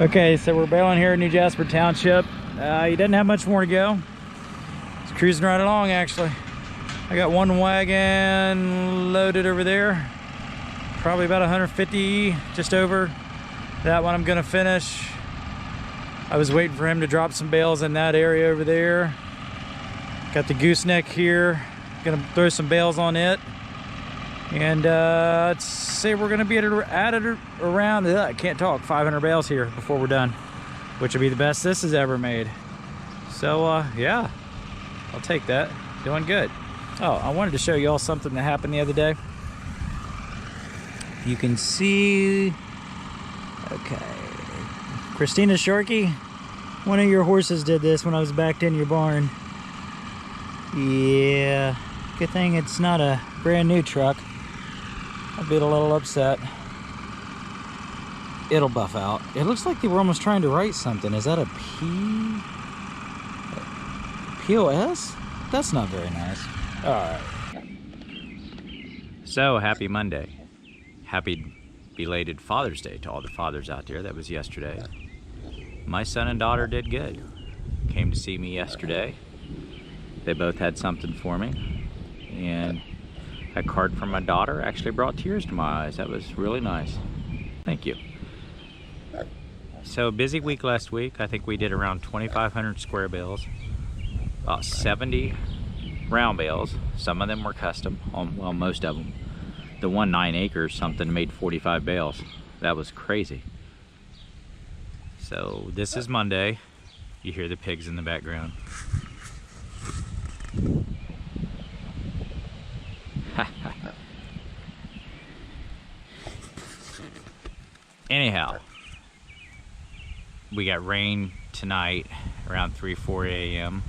Okay, so we're bailing here in New Jasper Township. He doesn't have much more to go. He's cruising right along, actually. I got one wagon loaded over there. Probably about 150, just over. That one I'm gonna finish. I was waiting for him to drop some bales in that area over there. Got the gooseneck here. Gonna throw some bales on it. And let's say we're gonna be at it around, I can't talk, 500 bales here before we're done, which will be the best this has ever made. So yeah, I'll take that. Doing good. Oh, I wanted to show you all something that happened the other day. You can see, okay, Christina Sharkey, one of your horses did this when I was backed in your barn. Yeah, good thing it's not a brand new truck. I'd be a little upset. It'll buff out. It looks like they were almost trying to write something. Is that a P? POS? That's not very nice. All right. So, happy Monday. Happy belated Father's Day to all the fathers out there. That was yesterday. My son and daughter did good. Came to see me yesterday. They both had something for me. And a card from my daughter actually brought tears to my eyes. That was really nice. Thank you. So, busy week last week. I think we did around 2,500 square bales. About 70 round bales. Some of them were custom. Well, most of them. The one 9 acres something made 45 bales. That was crazy. So, this is Monday. You hear the pigs in the background. Anyhow, we got rain tonight around 3-4 a.m.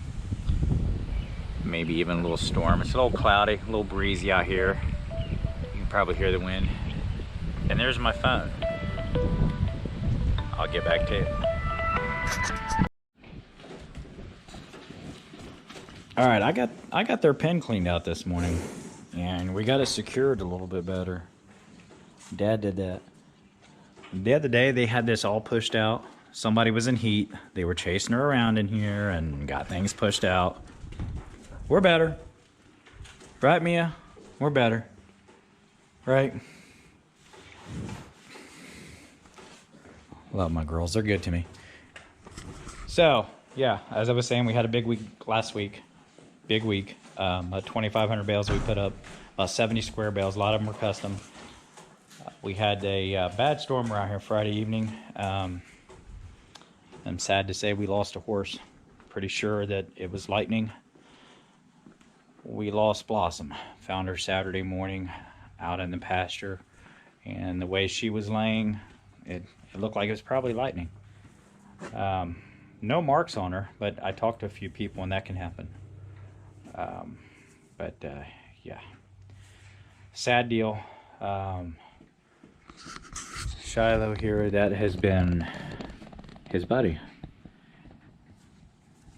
Maybe even a little storm. It's a little cloudy, a little breezy out here. You can probably hear the wind. And there's my phone. I'll get back to you. All right, I got their pen cleaned out this morning, and we got it secured a little bit better. Dad did that. The other day they had this all pushed out. Somebody was in heat. They were chasing her around in here and got things pushed out. We're better. Right, Mia? We're better. Right? Love my girls. They're good to me. So, yeah, as I was saying, we had a big week last week. Big week. About 2,500 bales we put up. About 70 square bales. A lot of them were custom. We had a bad storm around here Friday evening. I'm sad to say we lost a horse. Pretty sure that it was lightning. We lost Blossom. Found her Saturday morning out in the pasture. And the way she was laying, it looked like it was probably lightning. No marks on her, but I talked to a few people and that can happen. Yeah. Sad deal. Shiloh here, that has been his buddy.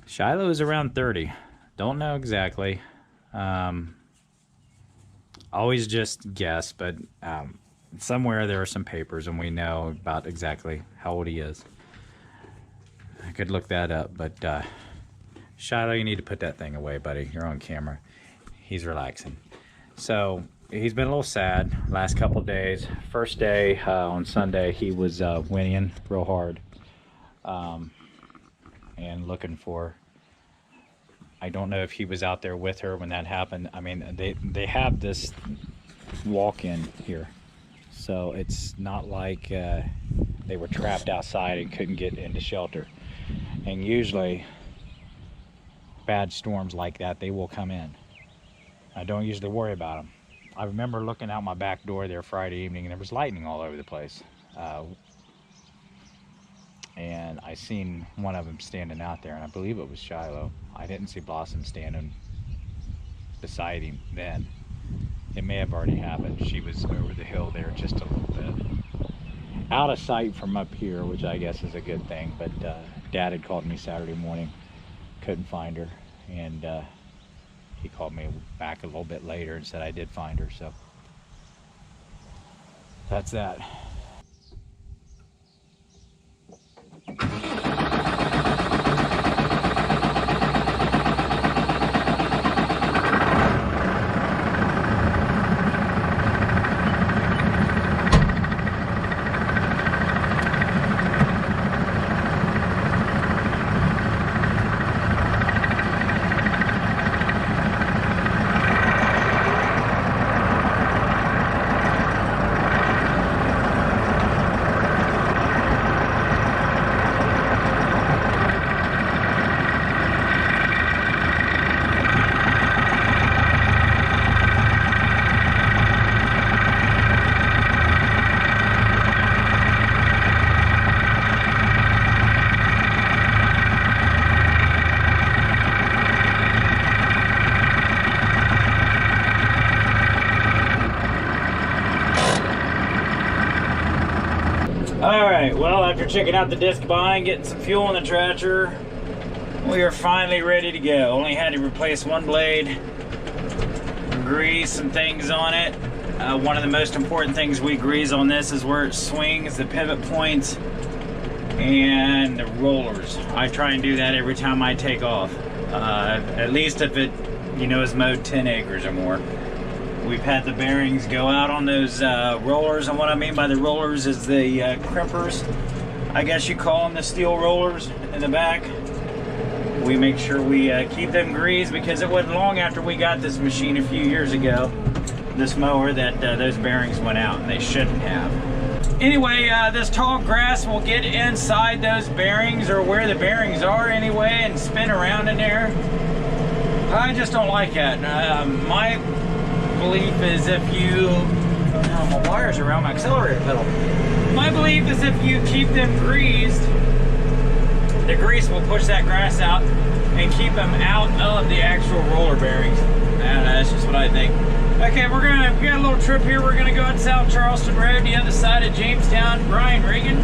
Shiloh is around 30. Don't know exactly. Always just guess, but somewhere there are some papers and we know about exactly how old he is. I could look that up, but Shiloh, you need to put that thing away, buddy. You're on camera. He's relaxing. So he's been a little sad last couple of days. First day on Sunday, he was whinnying real hard and looking for. I don't know if he was out there with her when that happened. I mean, they have this walk-in here, so it's not like they were trapped outside and couldn't get into shelter. And usually, bad storms like that, they will come in. I don't usually worry about them. I remember looking out my back door there Friday evening, and there was lightning all over the place. And I seen one of them standing out there, and I believe it was Shiloh. I didn't see Blossom standing beside him then. It may have already happened. She was over the hill there just a little bit. Out of sight from up here, which I guess is a good thing, but Dad had called me Saturday morning, couldn't find her, and he called me back a little bit later and said I did find her, so that's that. Alright, well, after checking out the disc bind, getting some fuel in the tractor, we are finally ready to go. Only had to replace one blade, grease some things on it. One of the most important things we grease on this is where it swings, the pivot points, and the rollers. I try and do that every time I take off. At least if it, is mowed 10 acres or more. We've had the bearings go out on those rollers, and what I mean by the rollers is the crimpers. I guess you call them the steel rollers in the back. We make sure we keep them greased, because it wasn't long after we got this machine a few years ago, this mower, that those bearings went out, and they shouldn't have. Anyway, this tall grass will get inside those bearings, or where the bearings are anyway, and spin around in there. I just don't like that. My belief is if you, my wires are around my accelerator pedal. My belief is if you keep them greased, the grease will push that grass out and keep them out of the actual roller bearings. And that's just what I think. Okay, we got a little trip here. We're gonna go on South Charleston Road, the other side of Jamestown. Brian Regan.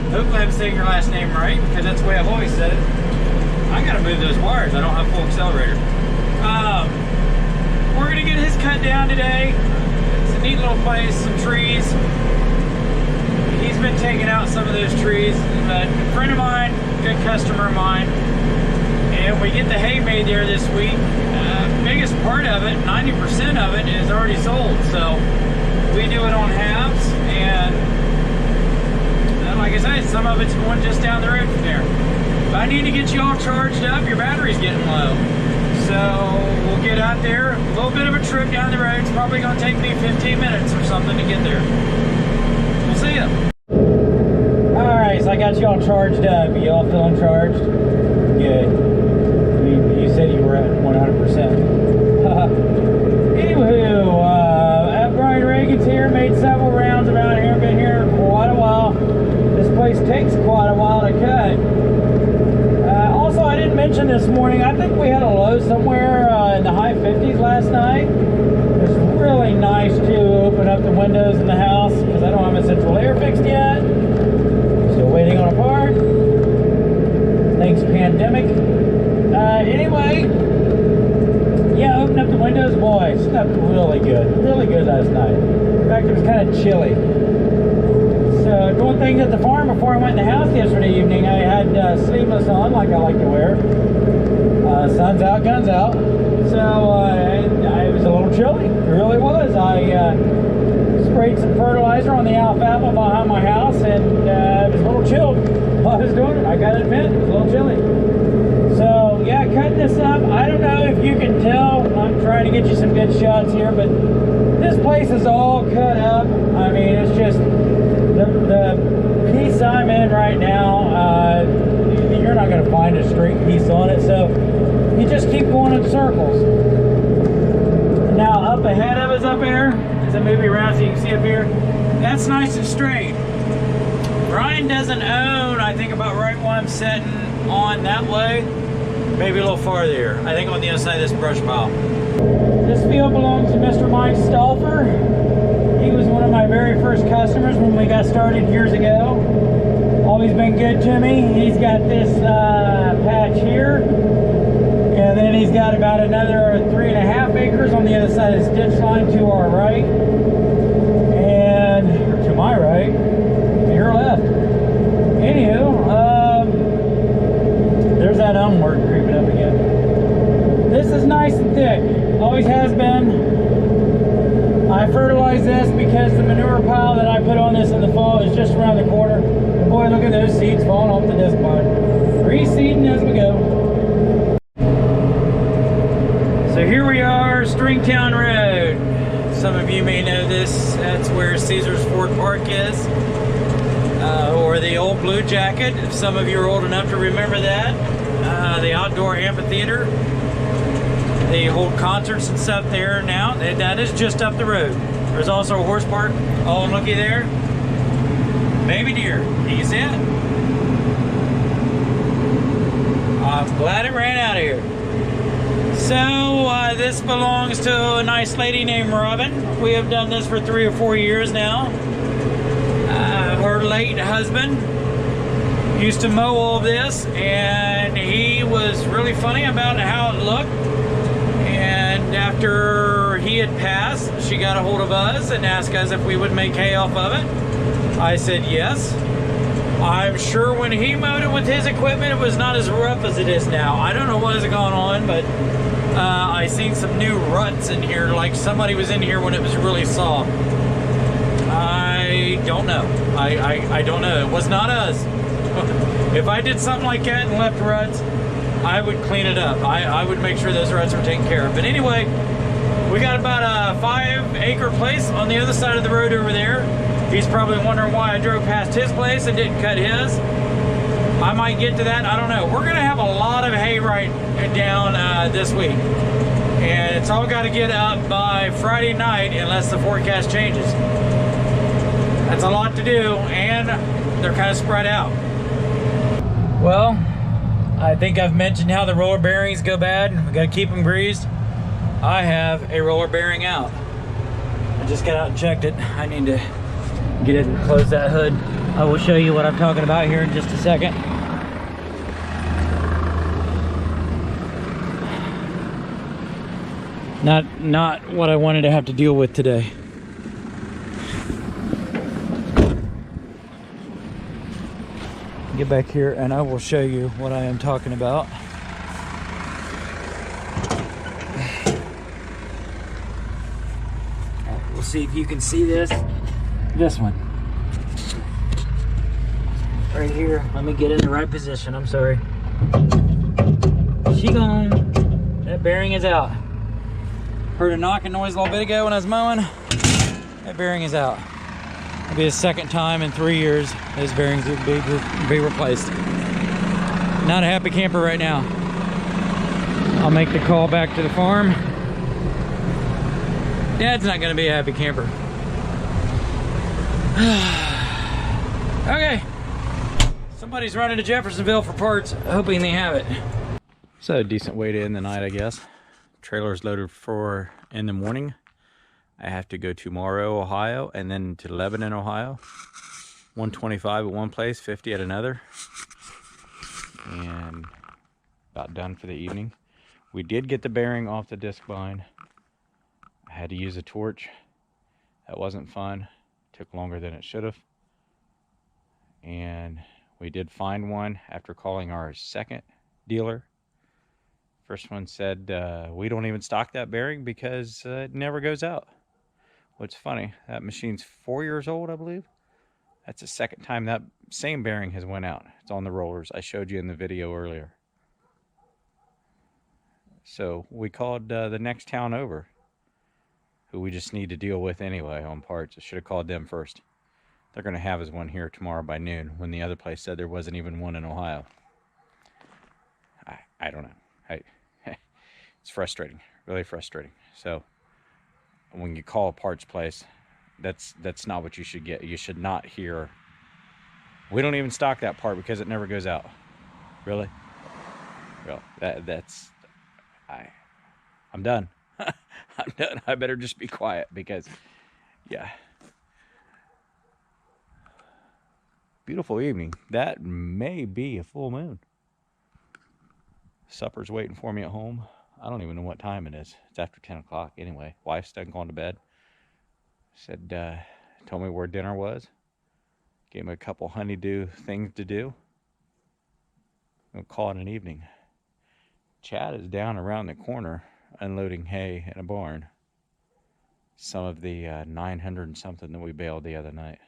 Hopefully I'm saying your last name right, because that's the way I've always said it. I gotta move those wires. I don't have full accelerator. We're gonna get his cut down today. It's a neat little place, some trees. He's been taking out some of those trees, but a friend of mine, good customer of mine, and we get the hay made there this week. Biggest part of it, 90% of it, is already sold, so we do it on halves, and like I said, some of it's going just down the road from there. But I need to get you all charged up. Your battery's getting low. So we'll get out there, a little bit of a trip down the road. It's probably gonna take me 15 minutes or something to get there. We'll see ya. All right, so I got you all charged up. You all feeling charged? Good. You said you were at 100%. Anywho, Brian Regan's here, made several rounds around here, been here quite a while. This place takes quite a while to cut. Also, I didn't mention this morning, I think we had a low somewhere in the high 50s last night. It's really nice to open up the windows in the house, because I don't have my central air fixed yet. Still waiting on a part. Thanks, pandemic. Anyway, yeah, open up the windows, boy, slept really good last night. In fact, it was kind of chilly. So doing things at the farm before I went in the house yesterday evening. I had sleeveless on, like I like to wear. Sun's out, guns out. So it was a little chilly. It really was. I sprayed some fertilizer on the alfalfa behind my house, and it was a little chilled while I was doing it. I gotta admit, it was a little chilly. So yeah, cutting this up. I don't know if you can tell. I'm trying to get you some good shots here, but this place is all cut up. I mean, it's just the piece I'm in right now. You're not going to find a straight piece on it, so you just keep going in circles. Now up ahead of us up there, as I move you around so you can see up here, that's nice and straight. Brian doesn't own, I think about right where I'm sitting on that way, maybe a little farther. I think on the other side of this brush pile. This field belongs to Mr. Mike Stauffer. He was one of my very first customers when we got started years ago. Always been good to me. He's got this patch here, and then he's got about another 3.5 acres on the other side of this ditch line to our right, and to my right, to your left. Anywho, there's that word creeping up again. This is nice and thick. Always has been. I fertilize this because the manure pile that I put on this in the fall is just around the corner. And boy, look at those seeds falling off the disc bind. Reseeding as we go. So here we are, Stringtown Road. Some of you may know this. That's where Caesars Ford Park is. Or the old Blue Jacket, if some of you are old enough to remember that. The outdoor amphitheater. They hold concerts and stuff there now. That is just up the road. There's also a horse park. Oh, looky there. Baby deer. Can you see it? I'm glad it ran out of here. So this belongs to a nice lady named Robin. We have done this for 3 or 4 years now. Her late husband used to mow all this, and he was really funny about how it looked. And after he had passed, she got a hold of us and asked us if we would make hay off of it. I said yes. I'm sure when he mowed it with his equipment, it was not as rough as it is now. I don't know what is going on, but I seen some new ruts in here, like somebody was in here when it was really soft. I don't know. I don't know. It was not us. If I did something like that and left ruts, I would clean it up. I would make sure those ruts were taken care of. But anyway, we got about a 5-acre place on the other side of the road over there. He's probably wondering why I drove past his place and didn't cut his. I might get to that. I don't know. We're going to have a lot of hay right down this week. And it's all got to get up by Friday night unless the forecast changes. That's a lot to do, and they're kind of spread out. Well, I think I've mentioned how the roller bearings go bad. We got to keep them greased. I have a roller bearing out. I just got out and checked it. I need to get it and close that hood. I will show you what I'm talking about here in just a second. Not what I wanted to have to deal with today. Get back here and I will show you what I am talking about. We'll see if you can see this. This one. Right here. Let me get in the right position. I'm sorry. She gone. That bearing is out. Heard a knocking noise a little bit ago when I was mowing. That bearing is out. It'll be the second time in 3 years those bearings will be replaced. Not a happy camper right now. I'll make the call back to the farm. Dad's not gonna be a happy camper. Okay. Somebody's running to Jeffersonville for parts, hoping they have it. So, decent way to end the night, I guess. Trailer's loaded for in the morning. I have to go to Morrow, Ohio, and then to Lebanon, Ohio. 125 at one place, 50 at another. And about done for the evening. We did get the bearing off the disc bind. I had to use a torch. That wasn't fun. Took longer than it should have. And we did find one after calling our second dealer. First one said, we don't even stock that bearing because it never goes out. What's funny, that machine's 4 years old, I believe. That's the second time that same bearing has went out. It's on the rollers. I showed you in the video earlier. So we called the next town over, who we just need to deal with anyway on parts. I should have called them first. They're going to have us one here tomorrow by noon, when the other place said there wasn't even one in Ohio. I don't know. It's frustrating, really frustrating. So when you call a parts place, that's not what you should get. You should not hear, we don't even stock that part because it never goes out. Really? Well, I'm done. I'm done. I better just be quiet because, yeah. Beautiful evening. That may be a full moon. Supper's waiting for me at home. I don't even know what time it is. It's after 10 o'clock anyway. Wife's done gone to bed. Said, told me where dinner was. Gave me a couple honeydew things to do. I'll call it an evening. Chad is down around the corner unloading hay in a barn. Some of the 900 and something that we baled the other night.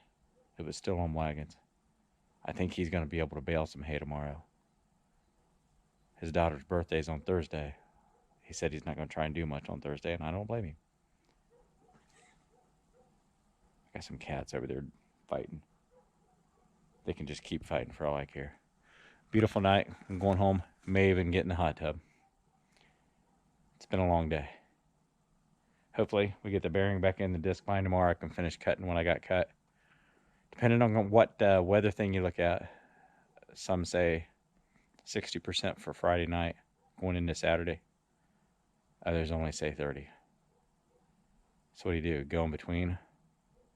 It was still on wagons. I think he's going to be able to bale some hay tomorrow. His daughter's birthday's on Thursday. He said he's not going to try and do much on Thursday, and I don't blame him. I got some cats over there fighting. They can just keep fighting for all I care. Beautiful night. I'm going home. May even get in the hot tub. It's been a long day. Hopefully, we get the bearing back in the disc bind tomorrow. I can finish cutting what I got cut. Depending on what weather thing you look at, some say 60% for Friday night going into Saturday. Others only say 30. So what do? Go in between?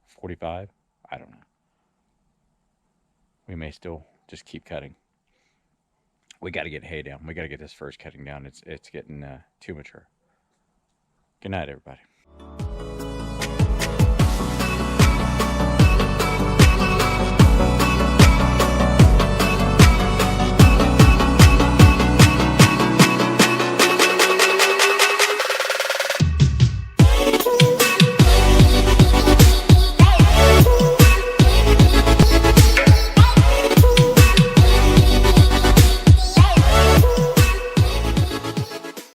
45? I don't know. we may still just keep cutting. We got to get hay down. We got to get this first cutting down. It's getting too mature. Good night, everybody.